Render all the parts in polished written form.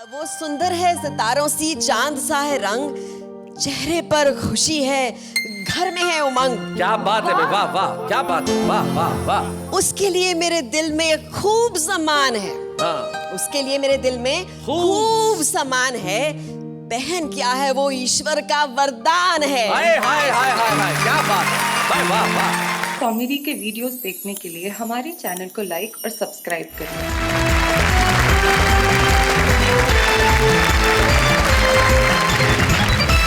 वो सुंदर है सितारों सी, चांद सा है रंग, चेहरे पर खुशी है, घर में है उमंग। क्या बात है, वाह वाह, क्या बात है, वाह वाह वाह। उसके लिए मेरे दिल में खूब सम्मान है। हाँ। उसके लिए मेरे दिल में खूब सम्मान है। बहन क्या है, वो ईश्वर का वरदान है। हाय हाय हाय हाय हाय, क्या बात है, वाह वाह वाह। कॉमेडी के वीडियोस देखने के लिए हमारे चैनल को लाइक और सब्सक्राइब करें।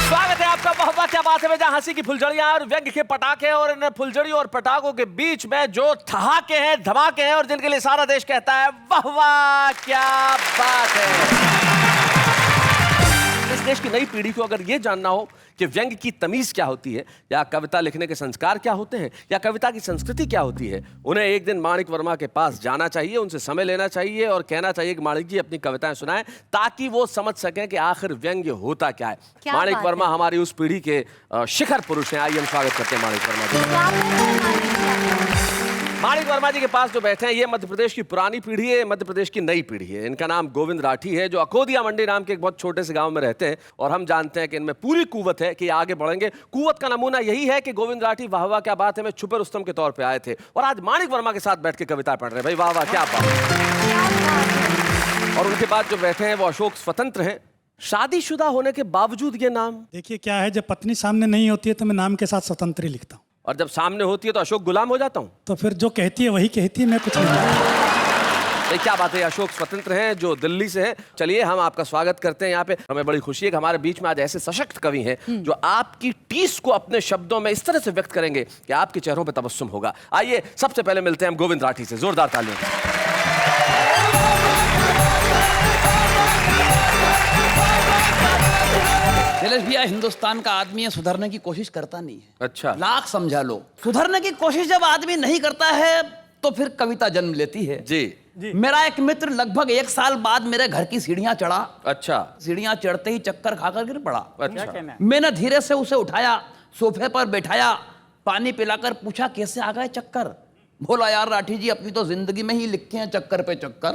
स्वागत है आपका वाह क्या बात है, जहां हंसी की फुलझड़ियां और व्यंग्य के पटाखे और इन फुलझड़ियों और पटाखों के बीच में जो ठहाके हैं, धमाके हैं और जिनके लिए सारा देश कहता है वाह वाह क्या बात है। इस देश की नई पीढ़ी को अगर ये जानना हो कि व्यंग्य की तमीज क्या होती है, या कविता लिखने के संस्कार क्या होते हैं, या कविता की संस्कृति क्या होती है, उन्हें एक दिन माणिक वर्मा के पास जाना चाहिए, उनसे समय लेना चाहिए और कहना चाहिए कि माणिक जी अपनी कविताएं सुनाएं, ताकि वो समझ सकें कि आखिर व्यंग्य होता क्या है। माणिक वर्मा हमारी उस पीढ़ी के शिखर पुरुष हैं। आइए हम स्वागत करते हैं माणिक वर्मा जी। माणिक वर्मा जी के पास जो बैठे हैं, ये मध्य प्रदेश की पुरानी पीढ़ी है, मध्य प्रदेश की नई पीढ़ी है। इनका नाम गोविंद राठी है, जो अकोदिया मंडी नाम के एक बहुत छोटे से गांव में रहते हैं, और हम जानते हैं कि इनमें पूरी कुव्वत है कि आगे बढ़ेंगे। कुव्वत का नमूना यही है कि गोविंद राठी वाह वाह क्या बात है में छुपे रुस्तम के तौर पे आए थे, और आज माणिक वर्मा के साथ बैठ के कविता पढ़ रहे हैं। भाई वाह वाह क्या बात है। और उनके बाद जो बैठे हैं वो अशोक स्वतंत्र हैं, शादीशुदा होने के बावजूद ये नाम। देखिए क्या है, जब पत्नी सामने नहीं होती है तो मैं नाम के साथ स्वतंत्र ही लिखता हूँ, और जब सामने होती है तो अशोक गुलाम हो जाता हूँ। तो फिर जो कहती है वही कहती है, मैं कुछ नहीं। क्या बात है, अशोक स्वतंत्र हैं जो दिल्ली से हैं। चलिए हम आपका स्वागत करते हैं यहाँ पे। हमें बड़ी खुशी है कि हमारे बीच में आज ऐसे सशक्त कवि हैं जो आपकी टीस को अपने शब्दों में इस तरह से व्यक्त करेंगे कि आपके चेहरों पे तबस्सुम होगा। आइए सबसे पहले मिलते हैं हम गोविंद राठी से, जोरदार तालियां। भैया हिंदुस्तान का आदमी है, सुधरने की कोशिश करता नहीं है। अच्छा। लाख समझा लो, सुधरने की कोशिश जब आदमी नहीं करता है तो फिर कविता जन्म लेती है। जी। मेरा एक मित्र लगभग 1 साल बाद मेरे घर की सीढ़ियां चढ़ा। अच्छा। सीढ़ियां चढ़ते ही चक्कर खाकर गिर पड़ा। अच्छा। मैंने धीरे से उसे उठाया, सोफे पर बैठाया, पानी पिलाकर पूछा कैसे आ गए चक्कर। बोला यार राठी जी, अपनी तो जिंदगी में ही लिखे हैं चक्कर पे चक्कर,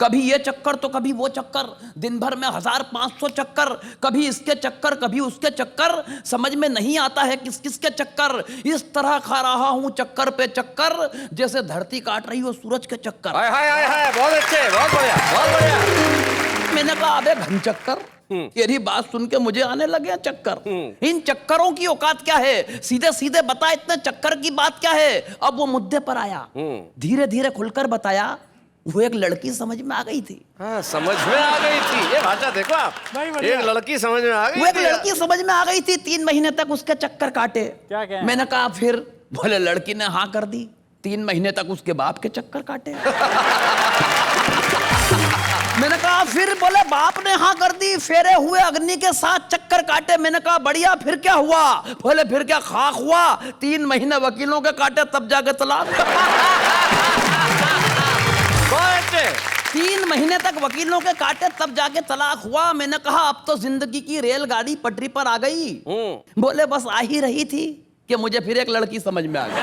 कभी ये चक्कर तो कभी वो चक्कर, दिन भर में 1500 चक्कर, कभी इसके चक्कर कभी उसके चक्कर, समझ में नहीं आता है किस किस के चक्कर। इस तरह खा रहा हूं चक्कर पे चक्कर, जैसे धरती काट रही हो सूरज के चक्कर। हाय हाय हाय हाय, बहुत अच्छे, बहुत बढ़िया, बहुत बढ़िया। मैंने कहा अबे घन चक्कर, तेरी बात सुन के मुझे आने लगे चक्कर। इन चक्करों की औकात क्या है, सीधे सीधे बता, इतने चक्कर की बात क्या है। अब वो मुद्दे पर आया, धीरे धीरे खुलकर बताया। वो एक लड़की समझ में आ गई थी। हाँ, समझ में आ गई थी, ये भाषा देखो आप, एक लड़की समझ में आ गई। वो एक लड़की समझ में आ गई थी, 3 महीने तक उसके चक्कर काटे। क्या मैंने कहा फिर? बोले लड़की ने हाँ कर दी, 3 महीने तक उसके बाप के चक्कर काटे। मैंने कहा फिर? बोले बाप ने हाँ कर दी, फेरे हुए अग्नि के साथ चक्कर काटे। मैंने कहा बढ़िया, फिर क्या हुआ? बोले फिर क्या खाक हुआ, 3 महीने वकीलों के काटे तब जाके तलाक। 3 महीने तक वकीलों के काटे तब जाके तलाक हुआ। मैंने कहा अब तो जिंदगी की रेलगाड़ी पटरी पर आ गई। बोले बस आ ही रही थी कि मुझे फिर एक लड़की समझ में आ गई।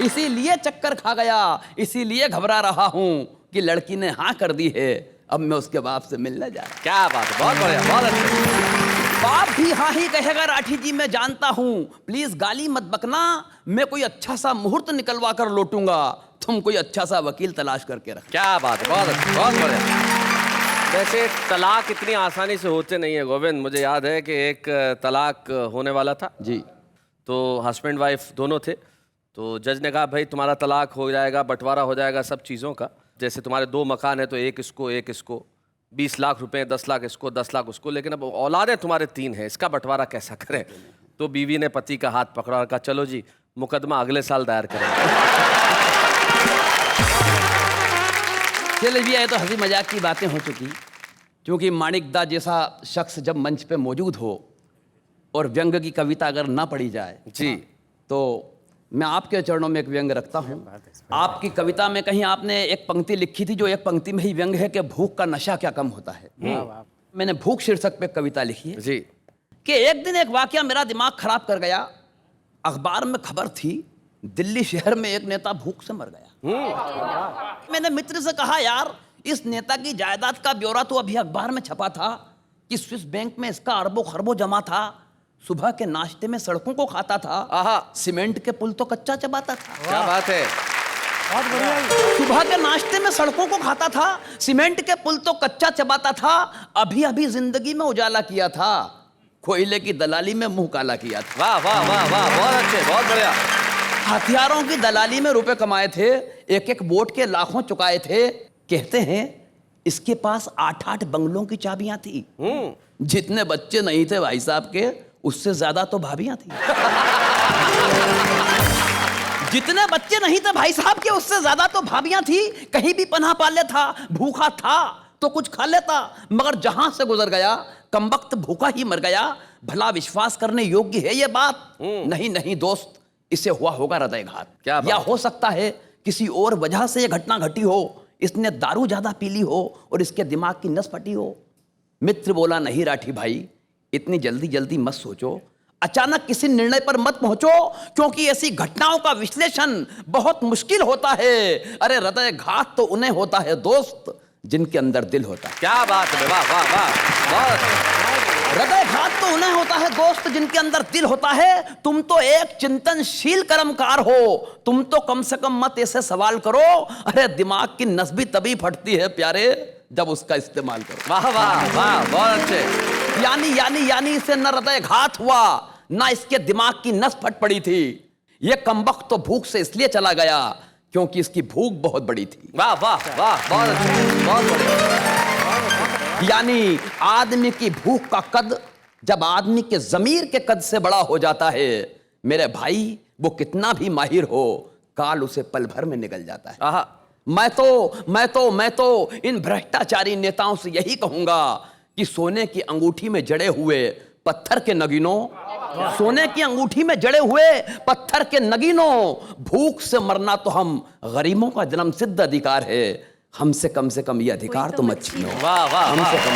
इसीलिए चक्कर खा गया, इसीलिए घबरा रहा हूं कि लड़की ने हाँ कर दी है, अब मैं उसके बाप से मिलने जा रहा। क्या बात है, बहुत बढ़िया, बहुत अच्छा। बाप भी हाँ ही कहेगा राठी जी, मैं जानता हूं, प्लीज गाली मत बकना, मैं कोई अच्छा सा मुहूर्त निकलवा कर लौटूंगा, तुम कोई अच्छा सा वकील तलाश करके रख। क्या बात है, बहुत अच्छा, बहुत बढ़िया। वैसे तलाक इतनी आसानी से होते नहीं है गोविंद। मुझे याद है कि एक तलाक होने वाला था जी, तो हस्बैंड वाइफ दोनों थे, तो जज ने कहा भाई तुम्हारा तलाक हो जाएगा, बंटवारा हो जाएगा सब चीज़ों का, जैसे तुम्हारे 2 मकान है तो एक इसको 20 लाख रुपए, 10 लाख इसको, 10 लाख उसको, लेकिन अब औलादें तुम्हारे 3 हैं, इसका बंटवारा कैसा करें। तो बीवी ने पति का हाथ पकड़ा और कहा चलो जी मुकदमा अगले साल दायर करेंगे। चलिए भैया, ये तो हंसी मजाक की बातें हो चुकी, क्योंकि माणिक दा जैसा शख्स जब मंच पे मौजूद हो और व्यंग्य की कविता अगर ना पढ़ी जाए जी, तो मैं आपके चरणों में एक व्यंग्य रखता हूं। आपकी कविता में कहीं आपने एक पंक्ति लिखी थी, जो एक पंक्ति में ही व्यंग्य है कि भूख का नशा क्या कम होता है। मैंने भूख शीर्षक पे कविता लिखी है जी। कि एक दिन एक वाकया मेरा दिमाग खराब कर गया। अखबार में खबर थी, दिल्ली शहर में एक नेता भूख से मर गया। मैंने मित्र से कहा यार इस नेता की जायदाद का ब्यौरा तो अभी अखबार में छपा था कि स्विस बैंक में इसका अरबों खरबों जमा था। सुबह के नाश्ते में सड़कों को खाता था। आहा। सीमेंट के पुल तो कच्चा चबाता था। क्या बात है। बहुत बढ़िया। सुबह के नाश्ते में सड़कों को खाता था, सीमेंट के पुल तो कच्चा चबाता था। अभी अभी जिंदगी में उजाला किया था, कोयले की दलाली में मुंह काला किया था। वाह वाह वाह वाह, बहुत अच्छे, बहुत बढ़िया। हथियारों की दलाली में रुपए कमाए थे, एक एक वोट के लाखों चुकाए थे। कहते हैं इसके पास 8-8 बंगलों की चाबियां थी। जितने बच्चे नहीं थे भाई साहब के, उससे ज्यादा तो भाभियां थी। जितने बच्चे नहीं थे भाई साहब के, उससे ज्यादा तो भाभियां थी। कहीं भी पनाह पा लेता, भूखा था तो कुछ खा लेता, मगर जहां से गुजर गया कमबख्त भूखा ही मर गया। भला विश्वास करने योग्य है ये बात? नहीं नहीं दोस्त, इसे हुआ होगा हृदयघात। क्या बात? या हो सकता है किसी और वजह से ये घटना घटी हो। इसने दारू ज्यादा पी ली हो और इसके दिमाग की नस फटी हो। मित्र बोला, नहीं राठी भाई, इतनी जल्दी जल्दी मत सोचो, अचानक किसी निर्णय पर मत पहुंचो, क्योंकि ऐसी घटनाओं का विश्लेषण बहुत मुश्किल होता है। अरे हृदयघात तो उन्हें होता है दोस्त जिनके अंदर दिल होता है। क्या बात है, वाह वाह वाह, बहुत अच्छा। हृदयघात तो उन्हें होता है दोस्त जिनके अंदर दिल होता है। तुम तो एक चिंतनशील कर्मकार हो, तुम तो कम से कम मत ऐसे सवाल करो। अरे दिमाग की नस भी तभी फटती है प्यारे जब उसका इस्तेमाल करो। वाह वाह वाह, बहुत अच्छे। यानी इसे न हृदयघात हुआ, ना इसके दिमाग की नस फट पड़ी थी। ये कमबख्त तो भूख से इसलिए चला गया क्योंकि इसकी भूख बहुत बड़ी थी। वाह वाह वाह, बहुत अच्छे, बहुत बढ़िया। यानी आदमी की भूख का कद जब आदमी के जमीर के कद से बड़ा हो जाता है, मेरे भाई, वो कितना भी माहिर हो, काल उसे पल भर में निगल जाता है। आहा। मैं तो इन भ्रष्टाचारी नेताओं से यही कहूंगा कि सोने की अंगूठी में जड़े हुए पत्थर के नगीनों, सोने की अंगूठी में जड़े हुए पत्थर के नगीनों, भूख से मरना तो हम गरीबों का जन्म सिद्ध अधिकार है। हमसे कम से कम ये अधिकार तो मत छीनो। वाह वाह, हमसे कम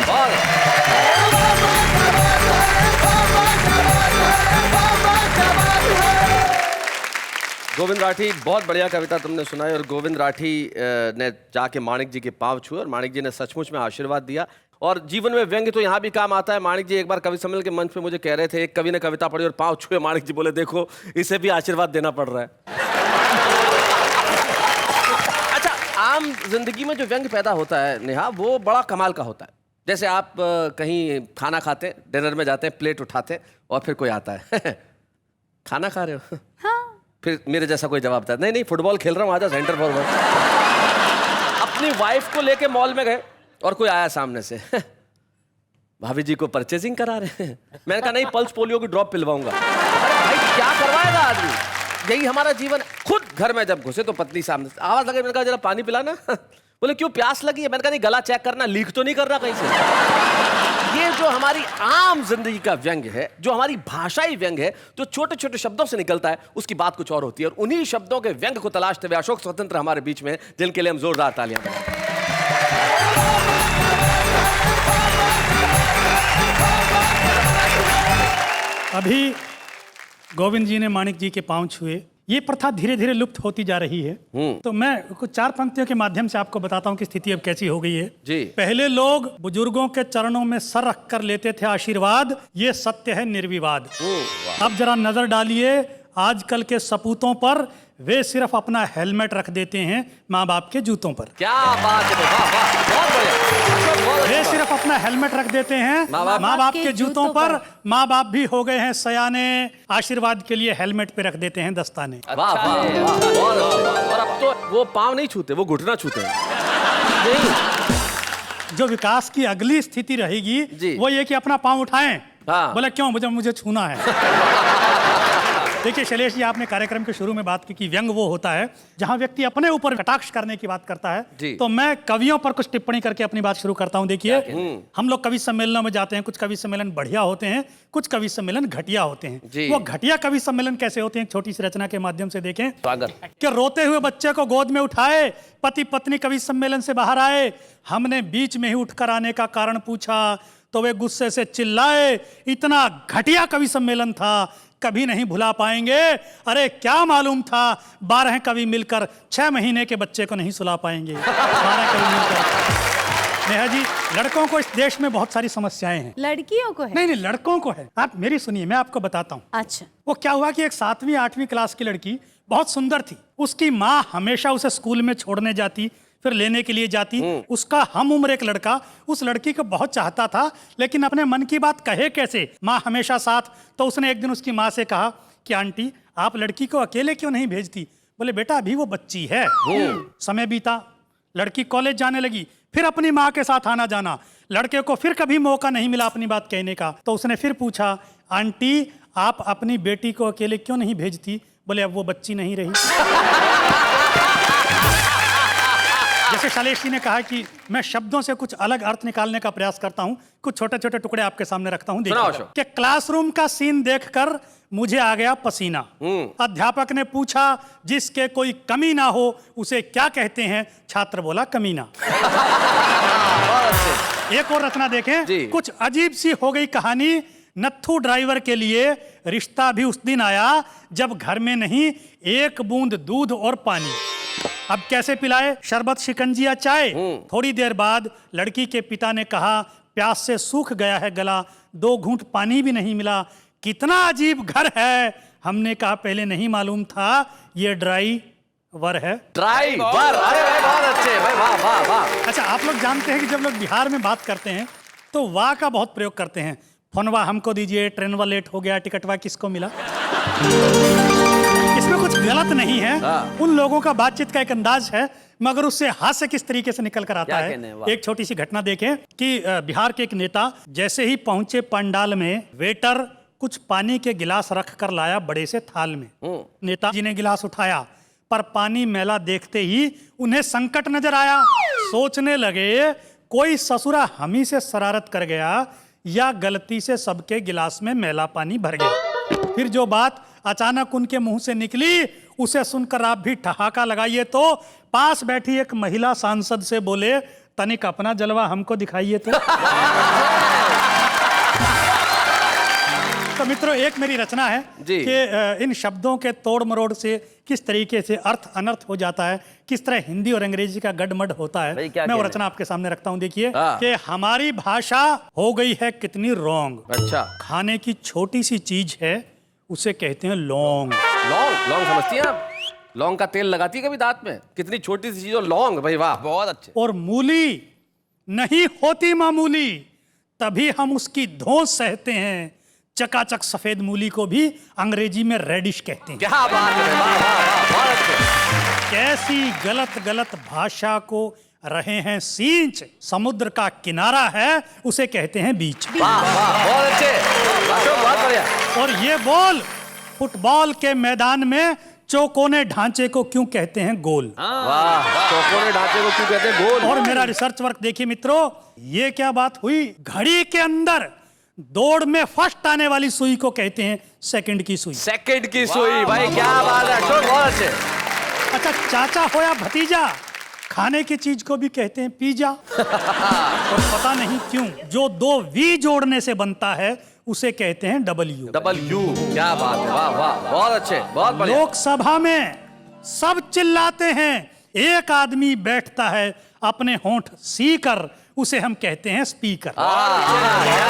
गोविंद राठी, बहुत बढ़िया कविता तुमने सुनाई। और गोविंद राठी ने जाके माणिक जी के पांव छुए और माणिक जी ने सचमुच में आशीर्वाद दिया। और जीवन में व्यंग्य तो यहाँ भी काम आता है। माणिक जी एक बार कवि सम्मेलन के मंच पे मुझे कह रहे थे, एक कवि ने कविता पढ़ी और पांव छुए, माणिक जी बोले देखो इसे भी आशीर्वाद देना पड़ रहा है। अच्छा, आम जिंदगी में जो व्यंग्य पैदा होता है नेहा, वो बड़ा कमाल का होता है। जैसे आप कहीं खाना खाते, डिनर में जाते हैं, प्लेट उठाते और फिर कोई आता है खाना खा रहे हो? हाँ। फिर मेरे जैसा कोई जवाब देता है, नहीं नहीं फुटबॉल खेल रहा हूँ, आजा सेंटर फॉरवर्ड। अपनी वाइफ को लेके मॉल में गए और कोई आया सामने से भाभी जी को परचेजिंग करा रहे हैं। मैंने कहा नहीं, पल्स पोलियो की ड्रॉप पिलवाऊंगा। अरे भाई क्या करवाएगा आदमी, यही हमारा जीवन। खुद घर में जब घुसे तो पत्नी सामने आवाज लगे, मैंने कहा जरा पानी पिलाना। बोले क्यों, प्यास लगी है? मैंने कहा नहीं, गला चेक करना, लीक तो नहीं कर रहा कहीं से। ये जो हमारी आम जिंदगी का व्यंग्य है, जो हमारी भाषाई व्यंग्य है, जो छोटे छोटे शब्दों से निकलता है, उसकी बात कुछ और होती है। और उन्हीं शब्दों के व्यंग्य को तलाशते हुए अशोक स्वतंत्र हमारे बीच में, जिनके लिए हम जोरदार तालियां बजाएं। अभी गोविंद जी ने माणिक जी के पांव छुए, ये प्रथा धीरे धीरे लुप्त होती जा रही है। तो मैं कुछ 4 पंक्तियों के माध्यम से आपको बताता हूँ कि स्थिति अब कैसी हो गई है। जी। पहले लोग बुजुर्गों के चरणों में सर रख कर लेते थे आशीर्वाद, ये सत्य है निर्विवाद। अब जरा नजर डालिए आजकल के सपूतों पर, वे सिर्फ अपना हेलमेट रख देते हैं माँ बाप के जूतों पर। क्या बात है, वाह वाह, बहुत बढ़िया। वे सिर्फ अपना हेलमेट रख देते हैं माँ बाप के जूतों पर। माँ बाप भी हो गए हैं सयाने, आशीर्वाद के लिए हेलमेट पे रख देते हैं दस्ताने। वाह वाह वाह, बहुत अच्छे। और अब तो वो पाँव नहीं छूते, वो घुटना छूते हैं। जो विकास की अगली स्थिति जी। रहेगी वो ये कि अपना पाँव उठाएं। हाँ। बोला क्यों, मुझे छूना है। देखिए शैलेश जी, आपने कार्यक्रम के शुरू में बात की कि व्यंग वो होता है जहां व्यक्ति अपने ऊपर कटाक्ष करने की बात करता है। तो मैं कवियों पर कुछ टिप्पणी करके अपनी बात शुरू करता हूं। देखिए, हम लोग कवि सम्मेलनों में जाते हैं, कुछ कवि सम्मेलन बढ़िया होते हैं, कुछ कवि सम्मेलन घटिया होते हैं। वो घटिया कवि सम्मेलन कैसे होते हैं, एक छोटी सी रचना के माध्यम से देखें। कि रोते हुए बच्चे को गोद में उठाए, पति पत्नी कवि सम्मेलन से बाहर आए, हमने बीच में ही उठकर आने का कारण पूछा तो वे गुस्से से चिल्लाए, इतना घटिया कवि सम्मेलन था कभी नहीं भुला पाएंगे। अरे क्या मालूम था 12 कवि मिलकर 6 महीने के बच्चे को नहीं सुला पाएंगे। 12 कवि मिलकर। नेहा जी, लड़कों को इस देश में बहुत सारी समस्याएं हैं। लड़कियों को है? नहीं, लड़कों को है। आप मेरी सुनिए, मैं आपको बताता हूँ। अच्छा। वो क्या हुआ कि एक 7वीं 8वीं क्लास की लड़की बहुत सुंदर थी। उसकी माँ हमेशा उसे स्कूल में छोड़ने जाती, फिर लेने के लिए जाती। उसका हम उम्र एक लड़का उस लड़की को बहुत चाहता था, लेकिन अपने मन की बात कहे कैसे, माँ हमेशा साथ। तो उसने एक दिन उसकी माँ से कहा कि आंटी, आप लड़की को अकेले क्यों नहीं भेजती? बोले बेटा अभी वो बच्ची है। समय बीता, लड़की कॉलेज जाने लगी, फिर अपनी माँ के साथ आना जाना। लड़के को फिर कभी मौका नहीं मिला अपनी बात कहने का। तो उसने फिर पूछा, आंटी आप अपनी बेटी को अकेले क्यों नहीं भेजती? बोले अब वो बच्ची नहीं रही। जैसे शैलेश जी ने कहा कि मैं शब्दों से कुछ अलग अर्थ निकालने का प्रयास करता हूं, कुछ छोटे छोटे टुकड़े आपके सामने रखता हूं। देखिए कि क्लासरूम का सीन देखकर मुझे आ गया पसीना। अध्यापक ने पूछा, जिसके कोई कमी ना हो उसे क्या कहते हैं? छात्र बोला कमीना। एक और रचना देखें, कुछ अजीब सी हो गई कहानी। नत्थू ड्राइवर के लिए रिश्ता भी उस दिन आया जब घर में नहीं एक बूंद दूध और पानी। अब कैसे पिलाए? शरबत, शिकंजी या चाय? थोड़ी देर बाद लड़की के पिता ने कहा, प्यास से सूख गया है गला, 2 घूंट पानी भी नहीं मिला। कितना अजीब घर है। हमने कहा पहले नहीं मालूम था ये ड्राइवर है। ड्राइवर, अरे भाई बहुत अच्छे भाई, वाह वाह वाह। अच्छा, आप लोग जानते हैं कि जब लोग बिहार में बात करते हैं तो वाह का बहुत प्रयोग करते हैं। फोनवा हमको दीजिए, ट्रेनवा लेट हो गया, टिकटवा किसको मिला? इसमें कुछ गलत नहीं है। उन लोगों का बातचीत का एक अंदाज है, मगर उससे हास्य किस तरीके से निकल कर आता है। एक छोटी सी घटना देखें कि बिहार के एक नेता जैसे ही पहुंचे पंडाल में, वेटर कुछ पानी के गिलास रख कर लाया बड़े से थाल में। नेताजी ने गिलास उठाया, पर पानी मैला देखते ही उन्हें संकट नजर आया। सोचने लगे कोई ससुरा हम ही से शरारत कर गया या गलती से सबके गिलास में मैला पानी भर गया। फिर जो बात अचानक उनके मुंह से निकली उसे सुनकर आप भी ठहाका लगाइए तो पास बैठी एक महिला सांसद से बोले, तनिक अपना जलवा हमको दिखाइए तो मित्रों, एक मेरी रचना है कि इन शब्दों के तोड़ मरोड़ से किस तरीके से अर्थ अनर्थ हो जाता है, किस तरह हिंदी और अंग्रेजी का गडमड होता है। मैं वो रचना आपके सामने रखता हूं। देखिए कि हमारी भाषा हो गई है कितनी रॉन्ग। अच्छा। खाने की छोटी सी चीज है उसे कहते हैं लौंग। लौंग, लौंग समझती हैं आप? लौंग का तेल लगाती है कभी दांत में? कितनी छोटी सी चीज हो लौंग, भाई वाह बहुत अच्छे। और मूली नहीं होती मामूली, तभी हम उसकी धौंस सहते हैं। चकाचक सफेद मूली को भी अंग्रेजी में रेडिश कहते हैं। क्या बात है, वाह वाह वाह, बहुत अच्छे। कैसी गलत गलत भाषा को रहे हैं सींच। समुद्र का किनारा है उसे कहते हैं बीच। वाह वाह, बहुत अच्छे, बहुत बढ़िया। और ये बोल, फुटबॉल के मैदान में चौकोने ढांचे को क्यों कहते हैं गोल? वाह, चौकोने ढांचे को क्यों कहते हैं गोल? और मेरा रिसर्च वर्क देखिए मित्रों, ये क्या बात हुई। घड़ी के अंदर दौड़ में फर्स्ट आने वाली सुई को कहते हैं सेकंड की सुई। सेकंड की सुई, भाई क्या बात है, बहुत अच्छे। अच्छा, चाचा हो या भतीजा, खाने की चीज को भी कहते हैं पिज्जा। और पता नहीं क्यों जो 2 वी जोड़ने से बनता है उसे कहते हैं डब्ल्यू। डब्ल्यू, क्या बात है, वाह वाह, बहुत अच्छे, बहुत बढ़िया। लोकसभा में सब चिल्लाते हैं, एक आदमी बैठता है अपने होंठ सी कर, उसे हम कहते हैं स्पीकर। क्या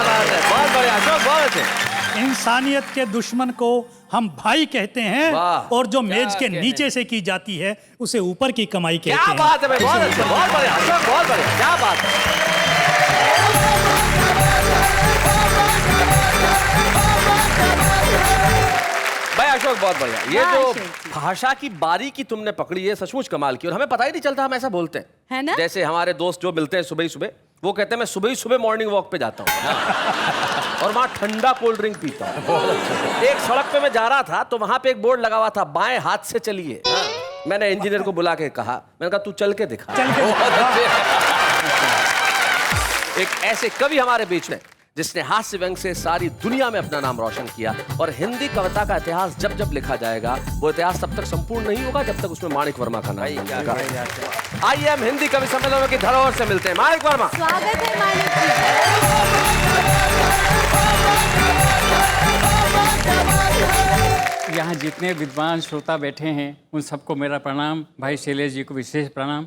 बात है, बहुत बढ़िया, बहुत अच्छे। इंसानियत के दुश्मन को हम भाई कहते हैं, और जो मेज के नीचे से की जाती है उसे ऊपर की कमाई कहते हैं। क्या बात है भाई, बहुत अच्छे, बहुत बढ़िया, बहुत बढ़िया, क्या बात है। भाई अशोक, बहुत बढ़िया। ये जो भाषा की बारीकी तुमने पकड़ी है सचमुच कमाल की, और हमें पता ही नहीं चलता हम ऐसा बोलते हैं, है ना? जैसे हमारे दोस्त जो मिलते हैं सुबह ही सुबह, वो कहते हैं मैं सुबह ही सुबह मॉर्निंग वॉक पे जाता हूँ और वहाँ ठंडा कोल्ड ड्रिंक पीता हूँ। एक सड़क पे मैं जा रहा था तो वहां पे एक बोर्ड लगा हुआ था, बाएं हाथ से चलिए। मैंने इंजीनियर को बुला के कहा, मैंने कहा तू चल के दिखा। एक ऐसे कवि हमारे बीच में जिसने हास्य व्यंग से सारी दुनिया में अपना नाम रोशन किया, और हिंदी कविता का इतिहास जब जब लिखा जाएगा वो इतिहास तब तक संपूर्ण नहीं होगा जब तक उसमें माणिक वर्मा का नाम होगा। आइए हम हिंदी कवि सम्मेलनों की धरोहर से मिलते हैं। माणिक वर्मा, स्वागत है माणिक जी। यहाँ जितने विद्वान श्रोता बैठे हैं उन सबको मेरा प्रणाम। भाई शैलेश जी को विशेष प्रणाम।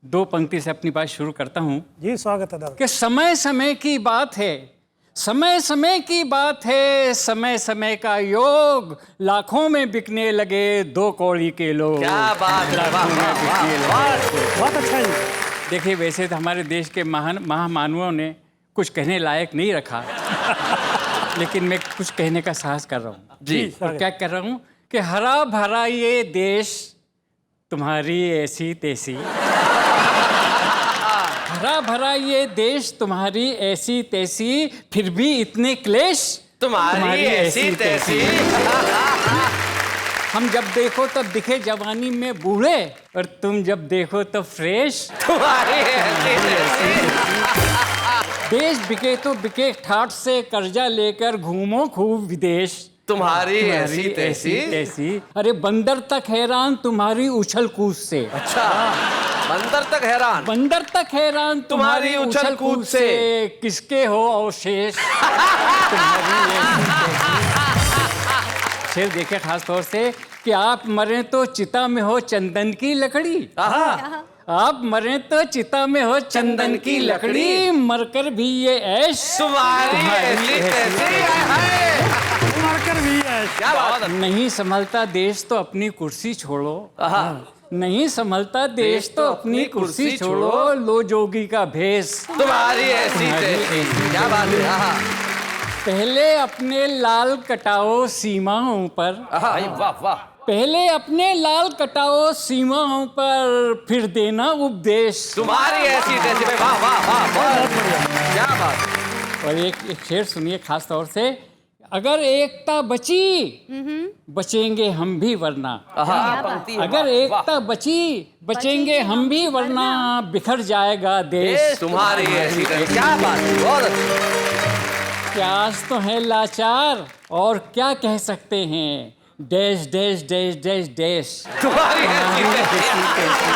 2 पंक्ति से अपनी बात शुरू करता हूँ जी स्वागत है दादा। कि समय समय की बात है, समय समय की बात है, समय समय का योग, लाखों में बिकने लगे 2 कौड़ी के लोग। क्या बात है, लाखों में बिकने लगे। बहुत अच्छा जी। देखिए, वैसे तो हमारे देश के महान महामानवों ने कुछ कहने लायक नहीं रखा लेकिन मैं कुछ कहने का साहस कर रहा हूँ जी। और क्या कर रहा हूँ कि हरा भरा ये देश तुम्हारी ऐसी तैसी, हरा भरा ये देश तुम्हारी ऐसी तैसी, फिर भी इतने क्लेश तुम्हारी ऐसी तैसी। हम जब देखो तब दिखे जवानी में बूढ़े, और तुम जब देखो तो फ्रेश। तुम्हारी ऐसी तैसी। देश बिके तो बिके ठाठ से, कर्जा लेकर घूमो खूब विदेश। तुम्हारी ऐसी तैसी। तैसी। अरे बंदर तक हैरान तुम्हारी उछल कूद से। अच्छा, बंदर तक हैरान। बंदर तक हैरान तुम्हारी उछल कूद से, किसके हो अवशेष तुम्हारी ऐसी तैसी। शेर देखे खास तौर से कि आप मरे तो चिता में हो चंदन की लकड़ी, आप मरे तो चिता में हो चंदन की लकड़ी, मरकर भी ये ऐश तुम्हारी ऐसी तैसी। मरकर भी है। क्या बात है। नहीं संभलता देश तो अपनी कुर्सी छोड़ो, नहीं संभलता देश तो अपनी कुर्सी छोड़ो, लो जोगी का भेष तुम्हारी ऐसी तैसी। क्या बात है। पहले अपने लाल कटाओ सीमाओं पर, भाई वाह वाह। पहले अपने लाल कटाओ सीमाओं पर, फिर देना उपदेश तुम्हारी ऐसी तैसी। भाई वाह वाह वाह, बहुत बढ़िया। क्या बात। और एक शेर सुनिए खास तौर से, अगर एकता बची बचेंगे हम भी वरना, अगर एकता बची बचेंगे हम भी वरना, बिखर जाएगा देश तुम्हारी ऐसी तैसी। क्या बात है, बहुत अच्छा। प्यास तो है लाचार और क्या कह सकते हैं, dash dash dash dash dash तुम्हारी ऐसी तैसी।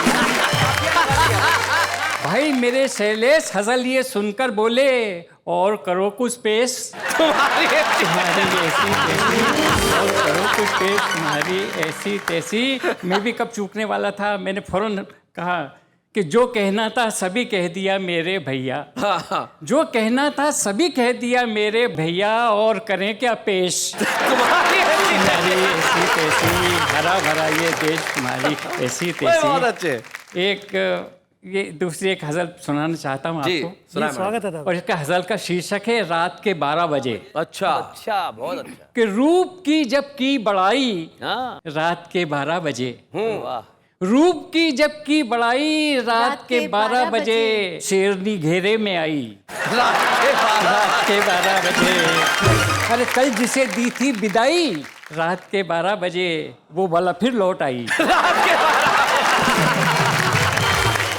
भाई मेरे शैलेश हजल ये सुनकर बोले, और करो कुछ पेश तुम्हारी ऐसी तैसी, और करो कुछ पेश तुम्हारी ऐसी तैसी। मैं भी कब चूकने वाला था, मैंने फौरन कहा कि जो कहना था सभी कह दिया मेरे भैया, जो कहना था सभी कह दिया मेरे भैया, और करें क्या पेश तुम्हारी ऐसी तैसी, हरा भरा ये देश तुम्हारी ऐसी बहुत तैसी। अच्छे। एक ये दूसरी एक हजल सुनाना चाहता हूँ जी, आपको। सुनाएं स्वागत है दादा। और इसका हजल का शीर्षक है रात के 12 बजे। अच्छा अच्छा, बहुत अच्छा। कि रूप की जब की बड़ाई रात के 12 बजे, वाह। रूप की जब की बड़ाई रात के 12 बजे, शेरनी घेरे में आई रात के 12 बजे। अरे कल जिसे दी थी विदाई रात के 12 बजे, वो वाला फिर लौट आई रात के 12।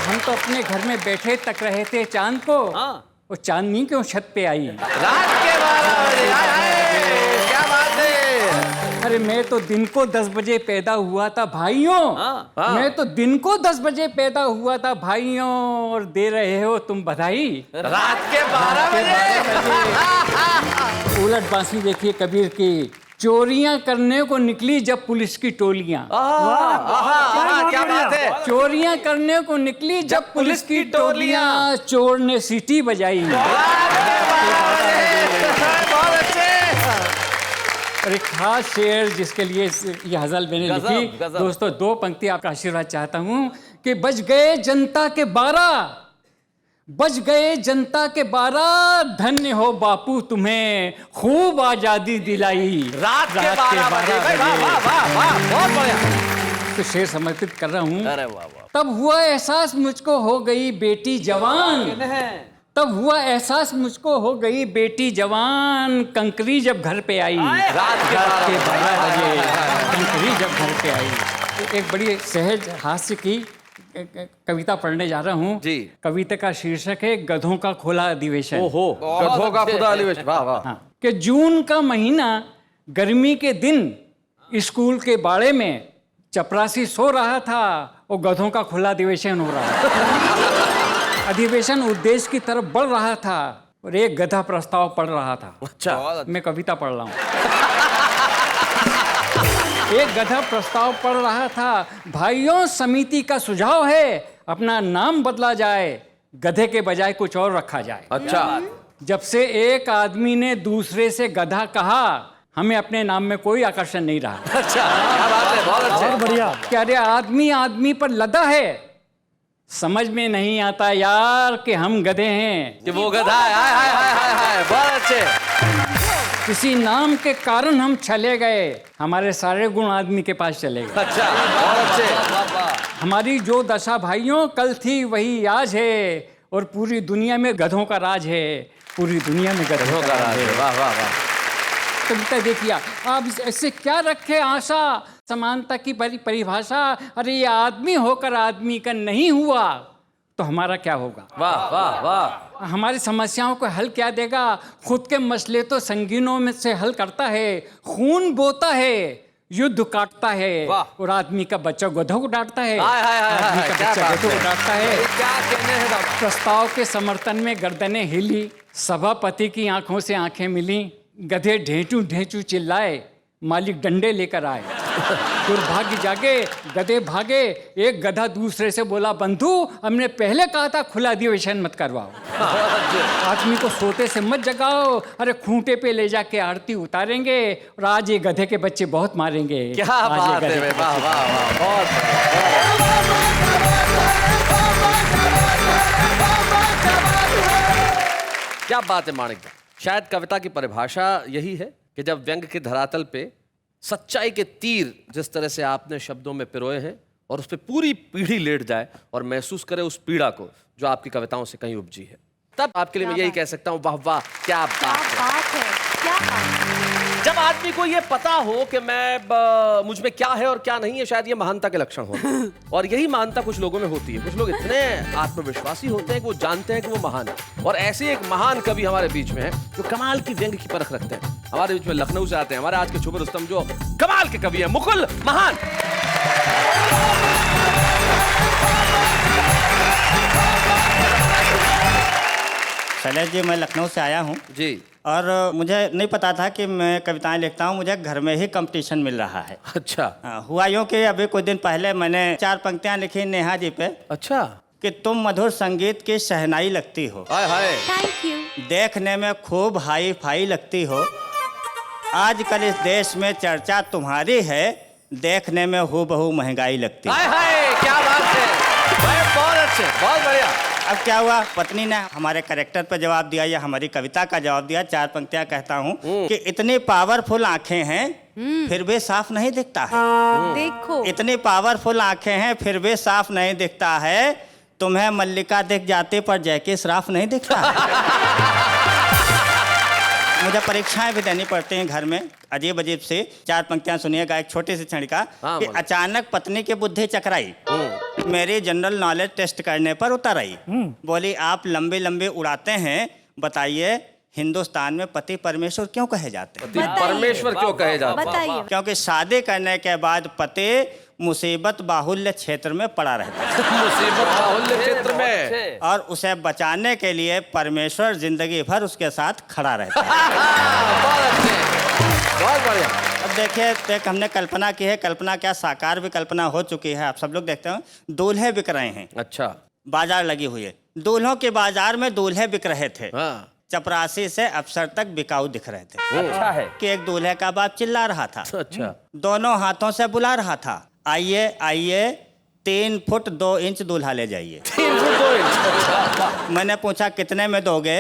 हम तो अपने घर में बैठे तक रहे थे चांद को, वो चांदनी क्यों छत पे आई रात के 12 बजे। क्या बात है। अरे मैं तो दिन को 10 बजे पैदा हुआ था भाइयों, मैं तो दिन को 10 बजे पैदा हुआ था भाइयों, और दे रहे हो तुम बधाई रात के 12 बजे। उलट बांसी देखिए कबीर की, चोरियां करने को निकली जब पुलिस की टोलियां, क्या बात है। चोरियां करने को निकली जब पुलिस की टोलियां, चोर ने सीटी बजाई। बहुत अच्छे। और एक खास शेर जिसके लिए ये हजल मैंने लिखी। दोस्तों 2 पंक्ति आपका आशीर्वाद चाहता हूँ कि बज गए जनता के 12, बज गए जनता के 12, धन्य हो बापू तुम्हें खूब आजादी दिलाई रात के 12 बजे। वाह वाह वाह वाह, बहुत बढ़िया। तो शेर समर्पित कर रहा हूँ। अरे वाह वाह। तब हुआ एहसास मुझको हो गई बेटी जवान, तब हुआ एहसास मुझको हो गई बेटी जवान, कंकरी जब घर पे आई रात के 12 बजे, कंकरी जब घर पे आई। एक बड़ी सहज हास्य की कविता पढ़ने जा रहा हूँ जी। कविता का शीर्षक है गधों का खुला अधिवेशन। ओहो, गधों का खुला अधिवेशन। वाह वाह। हाँ, कि जून का महीना, गर्मी के दिन, स्कूल के बाड़े में चपरासी सो रहा था और गधों का खुला अधिवेशन हो रहा था। अधिवेशन उद्देश्य की तरफ बढ़ रहा था और एक गधा प्रस्ताव पढ़ रहा था। अच्छा, मैं कविता पढ़ रहा हूँ। एक गधा प्रस्ताव पढ़ रहा था, भाइयों समिति का सुझाव है अपना नाम बदला जाए, गधे के बजाय कुछ और रखा जाए। अच्छा। जब से एक आदमी ने दूसरे से गधा कहा, हमें अपने नाम में कोई आकर्षण नहीं रहा। अच्छा, क्या बात है, बहुत अच्छे। बहुत बढ़िया। कि अरे आदमी आदमी पर लदा है, समझ में नहीं आता यार कि हम गधे हैं। कि वो गधा है, हाय हाय हाय हाय हाय, बहुत अच्छे। किसी नाम के कारण हम चले गए, हमारे सारे गुण आदमी के पास चले गए। अच्छा, बहुत अच्छे। हमारी जो दशा भाइयों कल थी वही आज है, और पूरी दुनिया में गधों का राज है, पूरी दुनिया में गधों का राज है। वाह वाह वाह। कविता देखिए, आप इससे क्या रखे आशा, समानता की परिभाषा। अरे ये आदमी होकर आदमी का नहीं हुआ तो हमारा क्या होगा? वाह वाह वाह। हमारी समस्याओं को हल क्या देगा? खुद के मसले तो संगीनों में से हल करता है, खून बोता है, युद्ध काटता है, और आदमी का बच्चा गधों को डांटता है। हाय हाय हाय, आदमी का क्या बच्चा बात गधों है। को डांटता है। क्या कहने हैं बाबा। प्रस्ताव के समर्थन में गर्दनें हिली, सभापति की आंखों से आंखें मिली, गधे ढेंचू ढेंचू चिल्लाए, मालिक डंडे लेकर आए। दुर्भाग्य जागे, गधे भागे। एक गधा दूसरे से बोला, बंधु हमने पहले कहा था खुला अधिवेशन मत करवाओ, आदमी को सोते से मत जगाओ, अरे खूंटे पे ले जाके आरती उतारेंगे, और आज ये गधे के बच्चे बहुत मारेंगे। क्या आज ये बात गधे है, के वाह बच्चे- वाह वाह, बहुत। क्या बात है माणिक भाई। शायद कविता की परिभाषा यही है कि जब व्यंग के धरातल पे सच्चाई के तीर जिस तरह से आपने शब्दों में पिरोए हैं और उस पर पूरी पीढ़ी लेट जाए और महसूस करे उस पीड़ा को जो आपकी कविताओं से कहीं उपजी है, तब आपके लिए मैं यही कह सकता हूँ, वाह वाह क्या बात है। जब आदमी को ये पता हो कि मुझ में क्या है और क्या नहीं है, शायद ये महानता के लक्षण होते हैं। और यही महानता कुछ लोगों में होती है। कुछ लोग इतने आत्मविश्वासी होते हैं कि वो जानते हैं कि वो महान है, और ऐसे एक महान कवि हमारे बीच में है जो कमाल की व्यंग की परख रखते हैं। हमारे बीच में लखनऊ से आते हैं हमारे आज के छुपे रुस्तम, जो कमाल के कवि हैं, मुकुल महान। शैलेश जी, मैं लखनऊ से आया हूँ जी। और मुझे नहीं पता था कि मैं कविताएं लिखता हूँ, मुझे घर में ही कंपटीशन मिल रहा है। अच्छा। हुआ यूँ कि अभी कुछ दिन पहले मैंने 4 पंक्तियाँ लिखी नेहा जी पे अच्छा। कि तुम मधुर संगीत की शहनाई लगती हो, हाय हाय। देखने में खूब हाई फाई लगती हो, आजकल इस देश में चर्चा तुम्हारी है, देखने में हूबहू महंगाई लगती है। हाय हाय, क्या बात है भाई, बहुत अच्छे, बहुत बढ़िया। अब क्या हुआ, पत्नी ने हमारे कैरेक्टर पर जवाब दिया या हमारी कविता का जवाब दिया। 4 पंक्तियां कहता हूँ कि इतनी पावरफुल आंखें हैं फिर भी साफ नहीं दिखता है। देखो, इतनी पावरफुल आंखें हैं फिर भी साफ नहीं दिखता है, तुम्हें मल्लिका दिख जाती पर जैकी श्राफ नहीं दिखता। मुझे परीक्षाएं भी देनी पड़ती हैं घर में, अजीब अजीब से। 4 पंक्तियां सुनिएगा, एक छोटी सी क्षणिका। कि अचानक पत्नी की बुद्धि चकराई, मेरी जनरल नॉलेज टेस्ट करने पर उतर आई। बोली, आप लंबे लंबे उड़ाते हैं, बताइए हिंदुस्तान में पति परमेश्वर क्यों कहे जाते हैं? परमेश्वर क्यों कहे जाते हैं? बताइए। क्योंकि शादी करने के बाद पति मुसीबत बाहुल्य क्षेत्र में पड़ा रहता है। मुसीबत बाहुल्य क्षेत्र में, और उसे बचाने के लिए परमेश्वर जिंदगी भर उसके साथ खड़ा रहता है। बहुत अच्छे, बहुत बढ़िया। अब देखिए, तो एक हमने कल्पना की है, कल्पना क्या साकार भी कल्पना हो चुकी है। आप सब लोग देखते हो दूल्हे बिक रहे हैं, अच्छा। बाजार लगी हुई है, दूल्हों के बाजार में दूल्हे बिक रहे थे। हाँ। चपरासी से अफसर तक बिकाऊ दिख रहे थे। अच्छा है कि एक दूल्हे का बाप चिल्ला रहा था, अच्छा। दोनों हाथों से बुला रहा था, आइए आइए 3 फुट 2 इंच दूल्हा ले जाइए। 3 फुट 2 इंच। मैंने पूछा कितने में दोगे?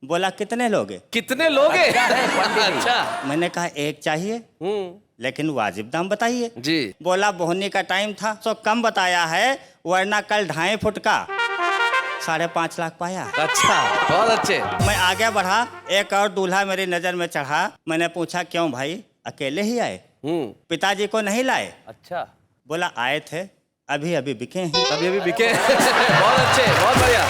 बोला कितने लोगे? कितने लोगे? अच्छा। मैंने कहा 1 चाहिए, लेकिन वाजिब दाम बताइए। जी। बोला बोहनी का टाइम था तो कम बताया है, वरना कल 2.5 फुट का 5.5 लाख पाया। अच्छा, बहुत अच्छे। मैं आगे बढ़ा, एक और दूल्हा मेरी नजर में चढ़ा। मैंने पूछा क्यों भाई, अकेले ही आए? पिताजी को नहीं लाए? अच्छा। बोला आए थे, अभी अभी बिके हैं। अभी अभी बिके। बहुत अच्छे, बहुत बढ़िया।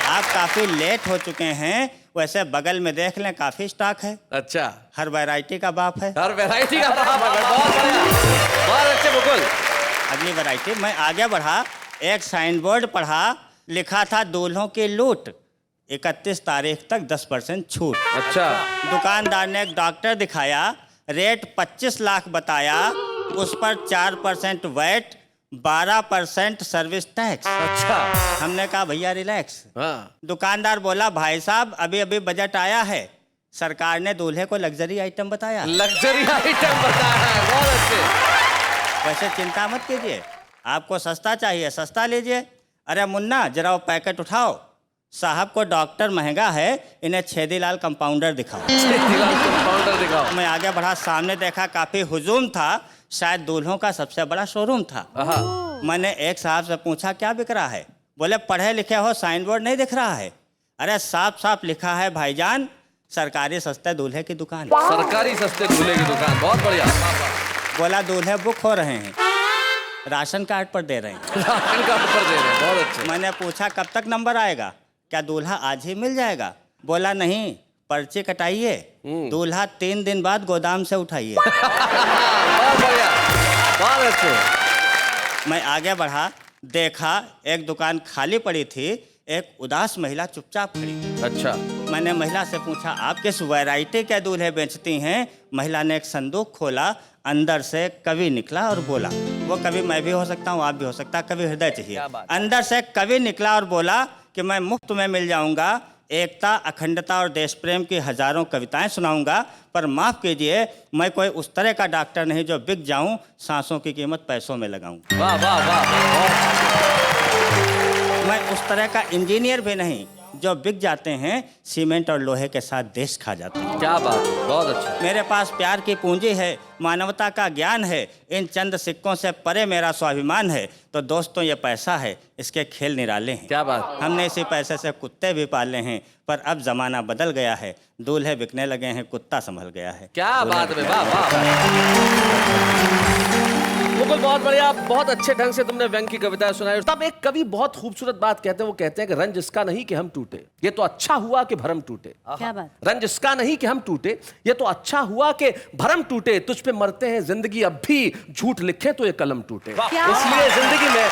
आप काफी लेट हो चुके हैं, वैसे बगल में देख लें काफी स्टॉक है। अच्छा। हर वैरायटी का बाप है। हर वैरायटी का बाप है। बहुत बढ़िया, बहुत अच्छे मुकुल। अगली वैरायटी। मैं आगे बढ़ा, एक साइन बोर्ड पढ़ा, लिखा था दूल्हों की लूट, 31 तारीख तक 10% छूट। अच्छा। दुकानदार ने एक डॉक्टर दिखाया, रेट 25 लाख बताया, उस पर 4% वैट, 12% सर्विस टैक्स। अच्छा। हमने कहा भैया रिलैक्स। हाँ। दुकानदार बोला भाई साहब अभी अभी बजट आया है, सरकार ने दूल्हे को लग्जरी आइटम बताया। लग्जरी आइटम बताया है, बहुत अच्छे। वैसे चिंता मत कीजिए, आपको सस्ता चाहिए सस्ता लीजिए। अरे मुन्ना जरा वो पैकेट उठाओ, साहब को डॉक्टर महंगा है, इन्हें छेदीलाल कंपाउंडर दिखाओ। छेदीलाल कंपाउंडर दिखाओ। मैं आगे बढ़ा, सामने देखा काफी हुजूम था, शायद दूल्हों का सबसे बड़ा शोरूम था। मैंने एक साहब से पूछा क्या बिक रहा है? बोले पढ़े लिखे हो, साइन बोर्ड नहीं दिख रहा है? अरे साफ साफ लिखा है भाईजान, सरकारी सस्ते दूल्हे की दुकान। सरकारी सस्ते दूल्हे की दुकान, बहुत बढ़िया। बोला दूल्हे बुक हो रहे हैं, राशन कार्ड पर दे रहे हैं। राशन कार्ड पर दे रहे हैं, बहुत अच्छे। मैंने पूछा कब तक नंबर आएगा, क्या दूल्हा आज ही मिल जाएगा? बोला नहीं, पर्ची कटाइए, दूल्हा 3 दिन बाद गोदाम से उठाइए। बहुत बढ़िया, बहुत अच्छे। मैं आगे बढ़ा, देखा एक दुकान खाली पड़ी थी, एक उदास महिला चुपचाप खड़ी थी। अच्छा। मैंने महिला से पूछा आप किस वैरायटी के दूल्हे बेचती हैं? महिला ने एक संदूक खोला, अंदर से कवि निकला और बोला, वो कवि मैं भी हो सकता हूँ, आप भी हो सकता, कवि हृदय चाहिए। अंदर से कवि निकला और बोला कि मैं मुफ्त में मिल जाऊंगा, एकता, अखंडता और देश प्रेम की हजारों कविताएं सुनाऊंगा, पर माफ कीजिए मैं कोई उस तरह का डॉक्टर नहीं जो बिक जाऊं, सांसों की कीमत पैसों में लगाऊं। वाह वाह वाह। मैं उस तरह का इंजीनियर भी नहीं जो बिक जाते हैं, सीमेंट और लोहे के साथ देश खा जाते हैं। क्या बात, बहुत अच्छा। मेरे पास प्यार की पूंजी है, मानवता का ज्ञान है, इन चंद सिक्कों से परे मेरा स्वाभिमान है। तो दोस्तों ये पैसा है, इसके खेल निराले हैं। क्या बात। हमने इसी पैसे से कुत्ते भी पाले हैं, पर अब जमाना बदल गया है, दूल्हे बिकने लगे हैं, कुत्ता संभल गया है। क्या बात है, वाह वाह। मुकुल बहुत बढ़िया, बहुत अच्छे ढंग से तुमने व्यंग की कविताएं सुनाई। तब एक कवि बहुत खूबसूरत बात कहते हैं, वो कहते हैं कि रंज इसका नहीं कि हम टूटे, ये तो अच्छा हुआ कि भरम टूटे। क्या बात। रंज इसका नहीं कि हम टूटे, ये तो अच्छा हुआ कि भरम टूटे, तुझ पे मरते हैं जिंदगी अब भी, झूठ लिखे तो ये कलम टूटे। इसलिए जिंदगी में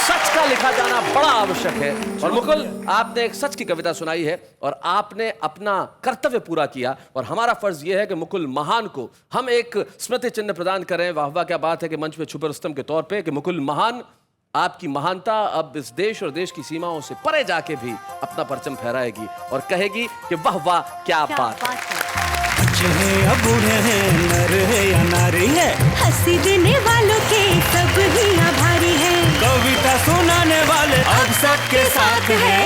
सच का लिखा जाना बड़ा आवश्यक है। और मुकुल आपने एक सच की कविता सुनाई है और आपने अपना कर्तव्य पूरा किया, और हमारा फर्ज यह है कि मुकुल महान को हम एक स्मृति चिन्ह प्रदान करें। वाह वाह, क्या बात है कि मंच पे छुपे रुस्तम के तौर पे कि मुकुल महान, आपकी महानता अब इस देश और देश की सीमाओं से परे जाके भी अपना परचम फहराएगी और कहेगी कि वाह वाह क्या बात है। बच्चे हैं या बूढ़े हैं, नर है या नारी है, हंसी देने वालों के सब ही आभारी है, कविता सुनाने वाले अब सबके साथ है।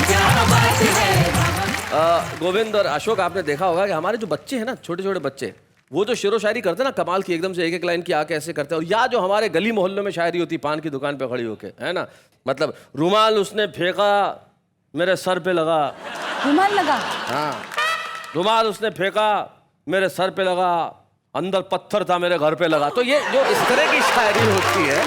क्या बात है। गोविंद और अशोक, आपने देखा होगा कि हमारे जो बच्चे हैं ना, छोटे छोटे बच्चे, वो जो शेरो शायरी करते हैं ना कमाल की, एकदम से एक एक लाइन की आके ऐसे करते हैं। और या जो हमारे गली मोहल्लों में शायरी होती पान की दुकान पे खड़ी होके, है ना, मतलब रुमाल उसने फेंका मेरे सर पे लगा। रुमाल लगा? हाँ, रुमाल उसने फेंका मेरे सर पे लगा, अंदर पत्थर था मेरे घर पे लगा। तो ये जो इस तरह की शायरी होती है,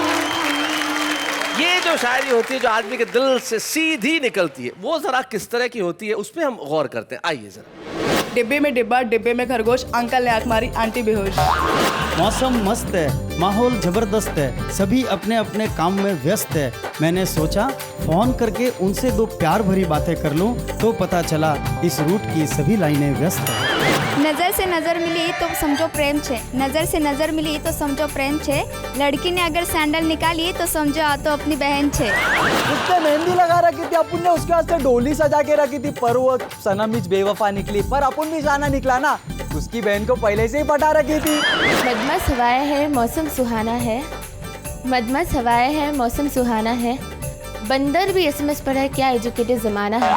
ये जो शायरी होती है जो आदमी के दिल से सीधी निकलती है, वो जरा किस तरह की होती है उस पर हम गौर करते हैं। आइए जरा। डिब्बे में डिब्बा, डिब्बे में खरगोश, अंकल ने आंख मारी, आंटी बेहोश। मौसम मस्त है, माहौल जबरदस्त है, सभी अपने अपने काम में व्यस्त है। मैंने सोचा फोन करके उनसे 2 प्यार भरी बातें कर लूं, तो पता चला इस रूट की सभी लाइनें व्यस्त है। नजर से नजर मिली तो समझो प्रेम छे, नजर से नजर मिली तो समझो प्रेम छे, लड़की ने अगर सैंडल निकाली तो समझो आ तो अपनी बहन छे। उसने मेहंदी लगा रखी थी, अपन ने उसके वास्ते डोली सजा के रखी थी, पर वो सनम इच बेवफा निकली, पर अपन भी जाना निकला ना, उसकी बहन को पहले से ही पटा रखी थी। मदमस्त हवाएं है, मौसम सुहाना है, मदमस्त हवाएं है, मौसम सुहाना है, बंदर भी SMS पढ़ा है, क्या एजुकेटेड जमाना है।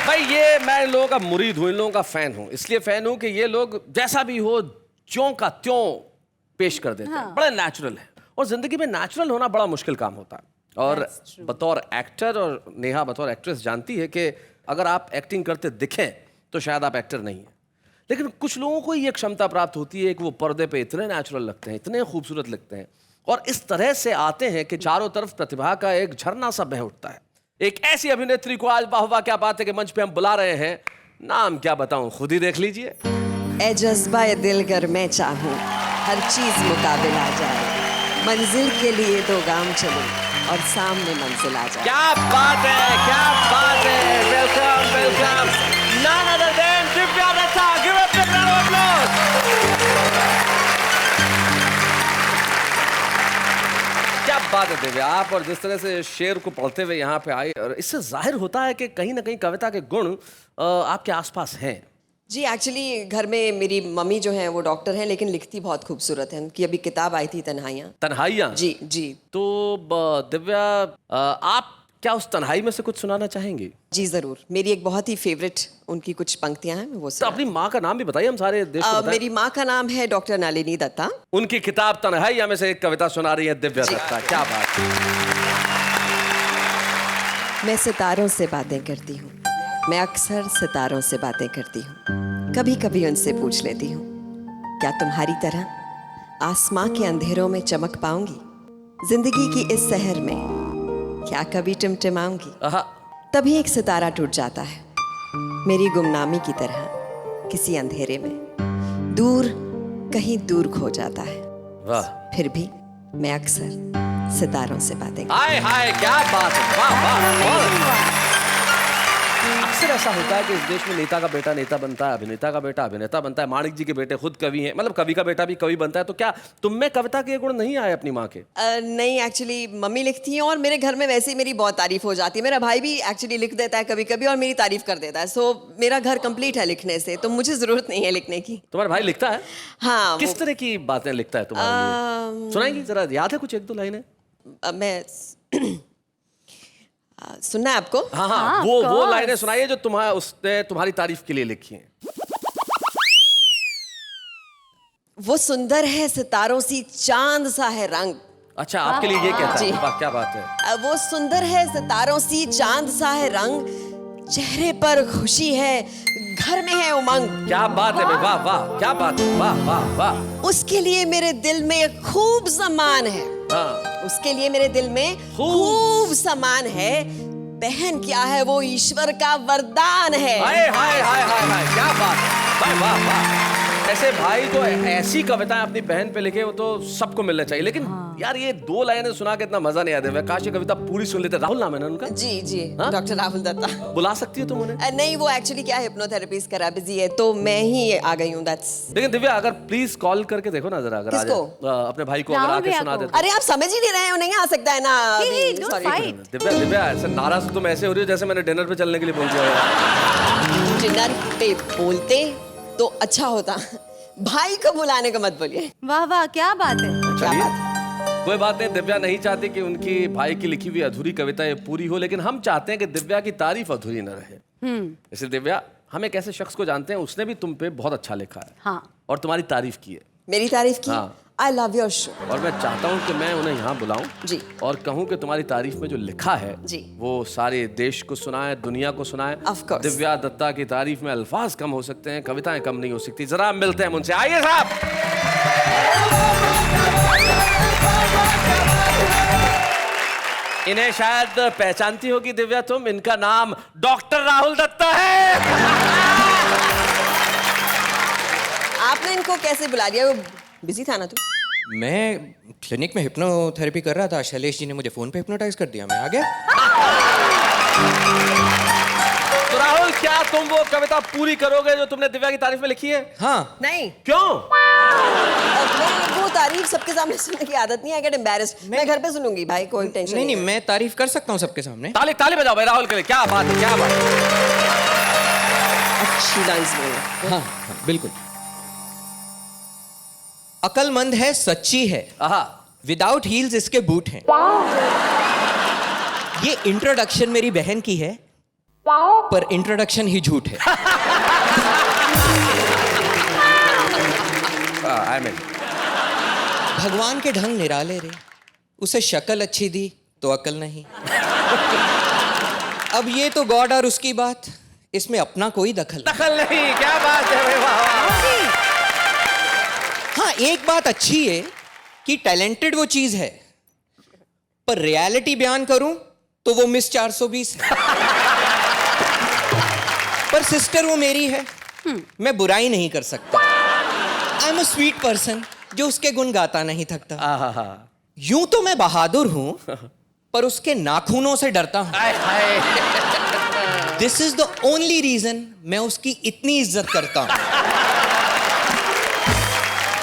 भाई ये मैं इन लोगों का मुरीद हूँ, इन लोगों का फैन हूँ। इसलिए फैन हूँ कि ये लोग जैसा भी हो ज्यों का त्यों पेश कर देते हैं, बड़ा नेचुरल है। और जिंदगी में नेचुरल होना बड़ा मुश्किल काम होता है। और बतौर एक्टर, और नेहा बतौर एक्ट्रेस जानती है कि अगर आप एक्टिंग करते दिखें तो शायद आप एक्टर नहीं हैं, लेकिन कुछ लोगों को ये क्षमता प्राप्त होती है कि वो पर्दे पे इतने नेचुरल लगते हैं, इतने खूबसूरत लगते हैं, और इस तरह से आते हैं कि चारों तरफ प्रतिभा का एक झरना सा बह उठता है। एक ऐसी अभिनेत्री को आज वाह वाह क्या बात है कि मंच पे हम बुला रहे हैं, नाम क्या बताऊं, खुद ही देख लीजिए। ए जज्बा ए दिलगर मैं चाहूं हर चीज मुकाबिल आ जाए, मंजिल के लिए 2 गाम चले और सामने मंजिल आ जाए। क्या बात है, क्या बात है। Welcome welcome, none other than Divya Dutta. Give up the क्या बात है दिव्या, आप और जिस तरह से शेर को पढ़ते हुए यहाँ पे आए, और इससे जाहिर होता है कि कहीं ना कहीं कविता के गुण आपके आसपास हैं। जी एक्चुअली घर में मेरी मम्मी जो है वो डॉक्टर हैं, लेकिन लिखती बहुत खूबसूरत है। उनकी अभी किताब आई थी तन्हाइयाँ। तन्हाइयाँ? जी जी। तो दिव्या आप क्या उस तन्हाई में से कुछ सुनाना चाहेंगी? जी जरूर। मेरी एक बहुत ही फेवरेट उनकी कुछ पंक्तियां हैं, वो तो अपनी माँ का नाम भी बताइए, हम सारे देश को बताएं। मेरी माँ का नाम है डॉक्टर नलिनी दत्ता। उनकी किताब तन्हाइयाँ में से एक कविता सुना रही है दिव्या दत्ता। क्या बात है। मैं सितारों से बातें करती हूँ, मैं अक्सर सितारों से बातें करती हूँ, कभी कभी उनसे पूछ लेती हूँ, क्या तुम्हारी तरह आसमां के अंधेरों में चमक पाऊंगी? जिंदगी की इस शहर में क्या कभी टिमटिमाऊंगी? तभी एक सितारा टूट जाता है, मेरी गुमनामी की तरह किसी अंधेरे में, दूर कहीं दूर खो जाता है। वाह। फिर भी मैं अक्सर सितारों से बातें। हाय हाय, क्या बात है, वाह वाह। अक्सर ऐसा होता है कि इस देश में नेता का बेटा नेता बनता है, अभिनेता का बेटा अभिनेता बनता है, माणिक जी के बेटे खुद कवि हैं, मतलब कवि का बेटा भी कवि बनता है। तो क्या तुम में कविता के गुण नहीं आए अपनी माँ के? नहीं, एक्चुअली मम्मी लिखती हैं और मेरे घर में वैसे ही मेरी बहुत तारीफ हो जाती है। मेरा भाई भी एक्चुअली लिख देता है कभी कभी और मेरी तारीफ कर देता है। सो मेरा घर कंप्लीट है लिखने से, तो मुझे जरूरत नहीं है लिखने की। तुम्हारा भाई लिखता है? हाँ। किस तरह की बातें लिखता है तुम्हारे लिए? सुनाएंगी जरा, याद है कुछ एक दो लाइनें? मैं सुनना है आपको? हाँ हाँ, वो लाइनें सुनाइए जो उसने तुम्हारी तारीफ के लिए लिखी हैं। वो सुंदर है सितारों सी चांद सा है रंग। अच्छा, आपके लिए ये कहता है? वाह, क्या बात है। वो सुंदर है सितारों सी चांद सा है रंग, चेहरे पर खुशी है, घर में है उमंग। क्या बात है, वाह वाह, क्या बात है, वाह वाह वाह। उसके लिए मेरे दिल में खूब सम्मान है। हाँ। उसके लिए मेरे दिल में खूब सम्मान है, बहन क्या है वो ईश्वर का वरदान है। हाय हाय हाय हाय हाय, क्या बात है, वाह वाह वाह। ऐसे भाई जो ऐसी कविताएं अपनी बहन पे लिखे, वो तो सबको मिलना चाहिए। लेकिन यार ये दो लाइनें सुना के इतना मजा नहीं आता। काश ये कविता पूरी सुन लेते। राहुल नाम है ना उनका? जी जी, डॉक्टर राहुल दत्ता। बुला सकती हो तुम उन्हें? नहीं, वो एक्चुअली क्या हिप्नोथेरेपीज करा, बिजी है, तो मैं ही आ गई हूँ। लेकिन दिव्या अगर प्लीज कॉल करके देखो ना जरा, अगर अपने भाई को अगर आके सुना देते। अरे आप समझ ही नहीं रहे हैं, नहीं आ सकता है ना। दिव्या ऐसे नाराज तुम ऐसे हो रही हो जैसे मैंने डिनर पे चलने के लिए बोल दिया। डिनर पे बोलते तो अच्छा होता, भाई को बुलाने का मत बोलिए। वाह वाह, क्या बात है। कोई बात नहीं, दिव्या नहीं चाहती कि उनकी भाई की लिखी हुई अधूरी कविता ये पूरी हो, लेकिन हम चाहते हैं कि दिव्या की तारीफ अधूरी न रहे। जैसे दिव्या, हम एक ऐसे शख्स को जानते हैं, उसने भी तुम पे बहुत अच्छा लिखा है। हाँ। और तुम्हारी तारीफ की है। मेरी तारीफ की? हाँ। I love your show। और मैं चाहता हूँ कि मैं उन्हें यहाँ बुलाऊं जी, और कहूँ कि तुम्हारी तारीफ में जो लिखा है जी, वो सारे देश को सुनाए, दुनिया को सुनाए। दिव्या दत्ता की तारीफ में अल्फाज कम हो सकते हैं, कविताएं कम नहीं हो सकती। जरा मिलते हैं उनसे, आइए साहब। इन्हें शायद पहचानती होगी दिव्या तुम, इनका नाम डॉक्टर राहुल दत्ता है। आपने इनको कैसे बुला लिया? वो बिजी था ना तू? मैं क्लिनिक में हिप्नोथेरेपी कर रहा था, शैलेश जी ने मुझे फोन पे हिप्नोटाइज कर दिया, मैं आ गया। तो राहुल, क्या तुम वो कविता पूरी करोगे जो तुमने दिव्या की तारीफ में लिखी है? हाँ। नहीं। क्यों? वो तारीफ सबके सामने सुनने की आदत नहीं है, गेट एम्बैरेस्ड। मैं घर पे सुनूंगी भाई, कोई टेंशन नहीं। मैं तारीफ कर सकता हूँ सबके सामने। ताली ताली बजाओ भाई राहुल के लिए, क्या बात है, क्या बात है। अच्छी लाइंस बोलो। हाँ, बिल्कुल। अकलमंद है, सच्ची है, विदाउट हील्स इसके बूट हैं। ये इंट्रोडक्शन मेरी बहन की है, पर इंट्रोडक्शन ही झूठ है। भगवान के ढंग निराले रे, उसे शक्ल अच्छी दी तो अकल नहीं। अब ये तो गॉड और उसकी बात, इसमें अपना कोई दखल नहीं। क्या बात है भाई, वाह। हाँ, एक बात अच्छी है कि टैलेंटेड वो चीज है, पर रियलिटी बयान करूं तो वो मिस 420 है। पर सिस्टर वो मेरी है, मैं बुराई नहीं कर सकता। I am a sweet person जो उसके गुण गाता नहीं थकता। यूं तो मैं बहादुर हूं, पर उसके नाखूनों से डरता हूं। This is the only reason मैं उसकी इतनी इज्जत करता हूं।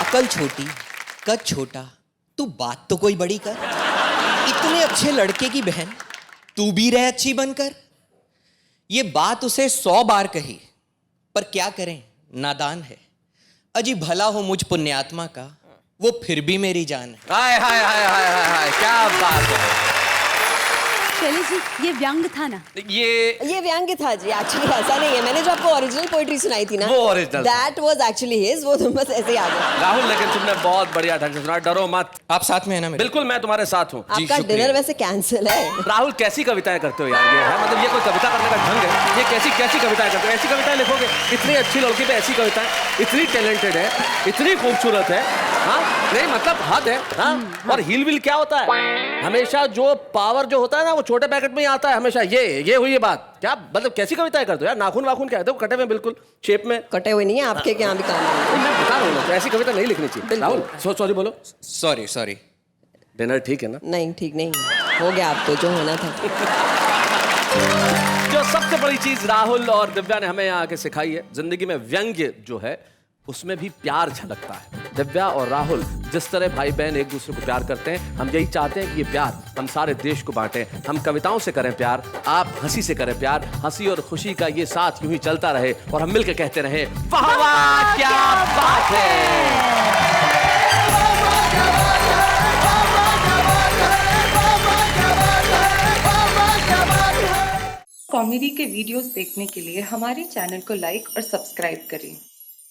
अकल छोटी, कद छोटा, तू बात तो कोई बड़ी कर। इतने अच्छे लड़के की बहन तू भी रह अच्छी बनकर। ये बात उसे 100 बार कही, पर क्या करें, नादान है। अजी भला हो मुझ पुण्यात्मा का, वो फिर भी मेरी जान है। हाय हाय हाय हाय हाय हाय, क्या बात है। शैलेश जी, ये व्यंग था ना? ये व्यंग था जी, एक्चुअली ऐसा नहीं है। मैंने जो आपको ओरिजिनल पोएट्री सुनाई थी ना, वो original, that was actually his. वो तुम बस ऐसे ही आ गए। राहुल, लेकिन तुमने बहुत बढ़िया ढंग से सुना, डरो मत। आप साथ में है ना मेरे? बिल्कुल, मैं तुम्हारे साथ हूँ। आपका डिनर वैसे कैंसिल है। राहुल, कैसी कविताएं करते हो यार, ये है मतलब ये कोई कविता करने का ढंग है? ये कैसी कैसी कविताएं करते हो? ऐसी कविताएं लिखोगे? इतनी अच्छी लड़की पे ऐसी कविताएं, इतनी टैलेंटेड है, इतनी खूबसूरत है। हाँ नहीं मतलब हद है। हाँ, और हिल विल क्या होता है? हमेशा जो पावर जो होता है ना, वो छोटे पैकेट में ही आता है हमेशा। ये हुई ये बात। क्या मतलब कैसी कविताएं करते हो यार? नाखून वाखून क्या है, कटे हुए बिल्कुल शेप में। कटे हुए नहीं है आपके, क्या भी काम है। मैं बता रहा हूँ, ऐसी कविता नहीं लिखनी चाहिए। राहुल, सॉरी बोलो। सॉरी। डिनर ठीक है ना? नहीं, ठीक नहीं हो गया। आप तो जो होना था। जो सबसे बड़ी चीज राहुल और दिव्या ने हमें यहाँ आके सिखाई है, जिंदगी में व्यंग्य जो है उसमें भी प्यार झलकता है। दिव्या और राहुल जिस तरह भाई बहन एक दूसरे को प्यार करते हैं, हम यही चाहते हैं कि ये प्यार हम सारे देश को बांटें। हम कविताओं से करें प्यार, आप हंसी से करें प्यार। हंसी और खुशी का ये साथ यूं ही चलता रहे और हम मिलकर कहते रहे, वाह वाह क्या बात है। कॉमेडी के वीडियोस देखने के लिए हमारे चैनल को लाइक और सब्सक्राइब करें।